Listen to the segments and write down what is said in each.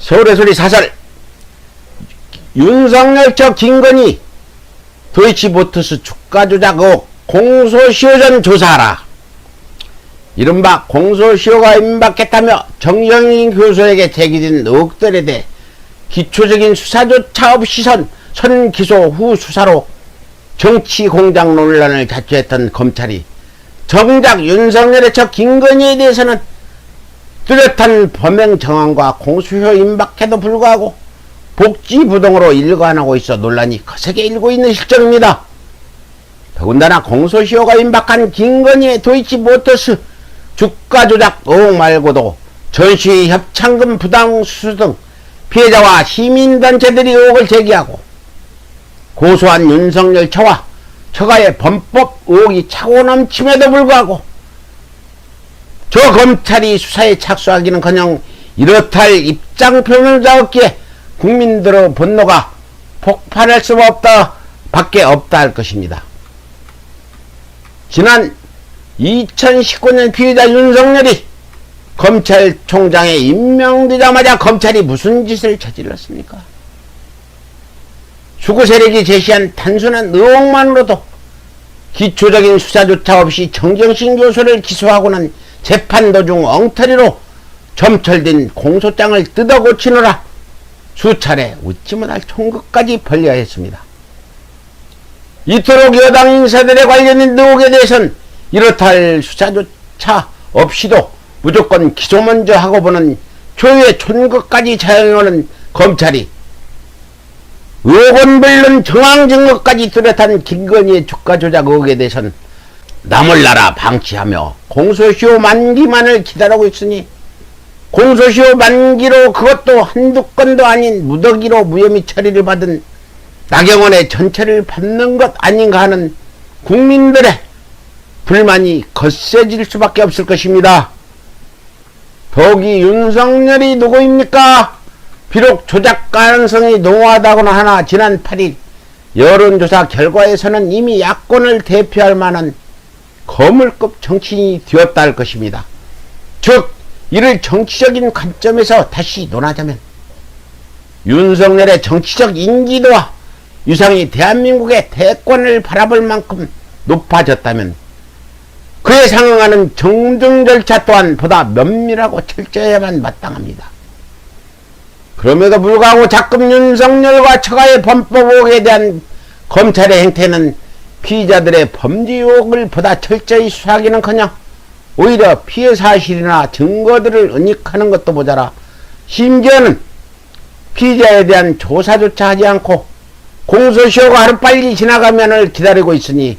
서울의 소리 사설. 윤석열 저 김건희 도이치모터스 주가 조작 의혹 공소시효 전 조사하라. 이른바 공소시효가 임박했다며 정영인 교수에게 제기된 의혹들에 대해 기초적인 수사조차 없이 선기소 후 수사로 정치 공작 논란을 자초했던 검찰이 정작 윤석열의 저 김건희에 대해서는 뚜렷한 범행 정황과 공소시효 임박해도 불구하고 복지부동으로 일관하고 있어 논란이 거세게 일고 있는 실정입니다. 더군다나 공소시효가 임박한 김건희의 도이치모터스 주가 조작 의혹 말고도 전시 협찬금 부당 수수 등 피해자와 시민단체들이 의혹을 제기하고 고소한 윤석열 처와 처가의 범법 의혹이 차고 넘침에도 불구하고 저 검찰이 수사에 착수하기는커녕 이렇다 할 입장 표명을 잡았기에 국민들의 분노가 폭발할 수 없다 밖에 없다 할 것입니다. 지난 2019년 피해자 윤석열이 검찰총장에 임명되자마자 검찰이 무슨 짓을 저질렀습니까? 수구 세력이 제시한 단순한 의혹만으로도 기초적인 수사조차 없이 정경심 교수를 기소하고는 재판 도중 엉터리로 점철된 공소장을 뜯어 고치느라 수차례 웃지 못할 총극까지 벌려야 했습니다. 이토록 여당 인사들에 관련된 의혹에 대해서는 이렇다 할 수사조차 없이도 무조건 기소 먼저 하고 보는 초유의 촌극까지 자행하는 검찰이 의혹은 물론 정황 증거까지 뚜렷한 김건희의 주가 조작 의혹에 대해서는 남을 나라 방치하며 공소시효 만기만을 기다리고 있으니 공소시효 만기로 그것도 한두 건도 아닌 무더기로 무혐의 처리를 받은 나경원의 전체를 밟는 것 아닌가 하는 국민들의 불만이 거세질 수밖에 없을 것입니다. 더욱이 윤석열이 누구입니까? 비록 조작 가능성이 농후하다고는 하나 지난 8일 여론조사 결과에서는 이미 야권을 대표할 만한 거물급 정치인이 되었다 할 것입니다. 즉 이를 정치적인 관점에서 다시 논하자면 윤석열의 정치적 인지도와 유상이 대한민국의 대권을 바라볼 만큼 높아졌다면 그에 상응하는 정정 절차 또한 보다 면밀하고 철저해야만 마땅합니다. 그럼에도 불구하고 자금 윤석열과 처가의 범법 의혹에 대한 검찰의 행태는 피의자들의 범죄 의혹을 보다 철저히 수사하기는커녕 오히려 피해 사실이나 증거들을 은닉하는 것도 모자라 심지어는 피의자에 대한 조사조차 하지 않고 공소시효가 하루빨리 지나가면을 기다리고 있으니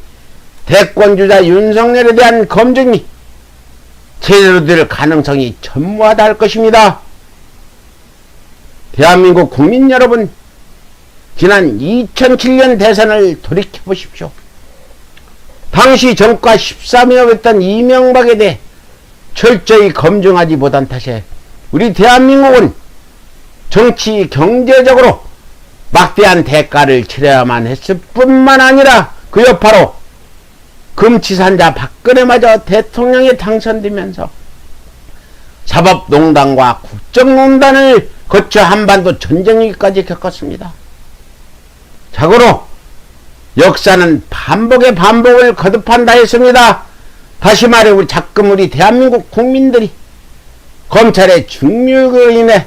대권주자 윤석열에 대한 검증이 제대로 될 가능성이 전무하다 할 것입니다. 대한민국 국민 여러분, 지난 2007년 대선을 돌이켜보십시오. 당시 정가 13위였던 이명박에 대해 철저히 검증하지 못한 탓에 우리 대한민국은 정치 경제적으로 막대한 대가를 치러야만 했을 뿐만 아니라 그 여파로 금치산자 박근혜마저 대통령에 당선되면서 사법농단과 국정농단을 거쳐 한반도 전쟁위기까지 겪었습니다. 자고로 역사는 반복의 반복을 거듭한다 했습니다. 다시 말해 우리 대한민국 국민들이 검찰의 중류로 인해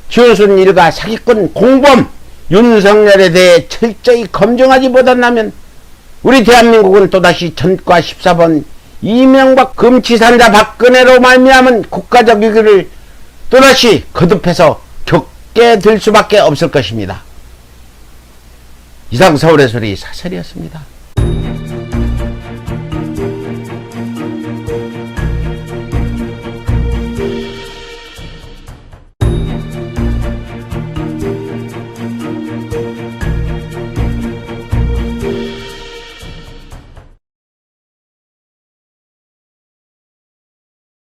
지어준 일가 사기꾼 공범 윤석열에 대해 철저히 검증하지 못한다면 우리 대한민국은 또다시 전과 14번 이명박 금치산자 박근혜로 말미암은 국가적 위기를 또다시 거듭해서 겪게 될 수밖에 없을 것입니다. 이상 서울의 소리 사설이었습니다.